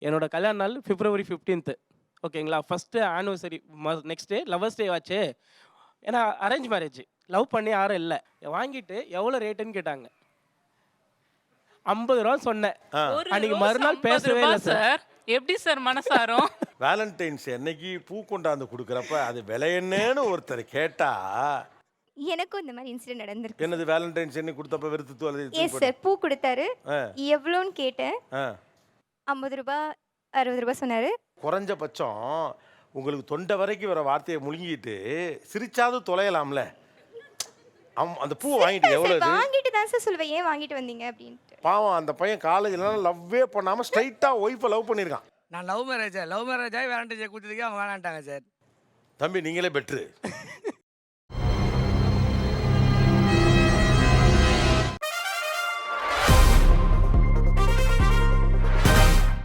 என்னோட கல்யாண நாள் பிப்ரவரி 15th. ஓகேங்களா? First anniversary next day lovers day ஆச்சு. ஏன்னா அரேஞ்ச் மேரேஜ். லவ் பண்ணி யாரும் இல்ல. வாங்கிட்டு எவ்வளோ ரேட்டுன்னு கேட்டாங்க. ரூ. 50 சொன்னேன். ஒரு அன்னைக்கு ரோஸ் மறுநாள் 50 பேசவே ரூபா இல்ல சார். சார். எப்படி சார் மனசாரும்? வேலண்டைன்ஸ் அன்னைக்கு பூ கொண்டாந்து கொடுக்குறப்ப அது விலை என்னன்னு ஒருத்தர் கேட்டா எனக்கும் இந்த மாதிரி இன்சிடென்ட் நடந்திருக்கு. என்னது வேலண்டைன்ஸ் அன்னைக்கு கொடுத்தப்ப வெறுத்து எஸ் சார். பூ கொடுத்தாரு. ஆ. எவ்வளோன்னு கேட்டேன். ஆ. 50 ரூபா 60 ரூபா சொன்னாரு. குறைஞ்சபட்சம் உங்களுக்கு தொண்டை வரைக்கும் வர வார்த்தையை முழுங்கிட்டு சிரிச்சாவது தொலையலாம்ல. அந்த பூ வாங்கிட்டு எவ்வளவு சார் இது? வாங்கிட்டு தான் சார் சொல்லுவேன். ஏன் வாங்கிட்டு வந்தீங்க அப்படின்ட்டு. பாவம் அந்த பையன் காலேஜ்லாம் லவ்வே பண்ணாம ஸ்ட்ரைட்டா ஒய்ஃபை லவ் பண்ணியிருக்கான். நான் லவ் மேரேஜ் ஆகி வேலண்டைன்ஸ் கொடுத்ததுக்கே அவங்க வேணான்ட்டாங்க சார். தம்பி நீங்களே பெட்ரு.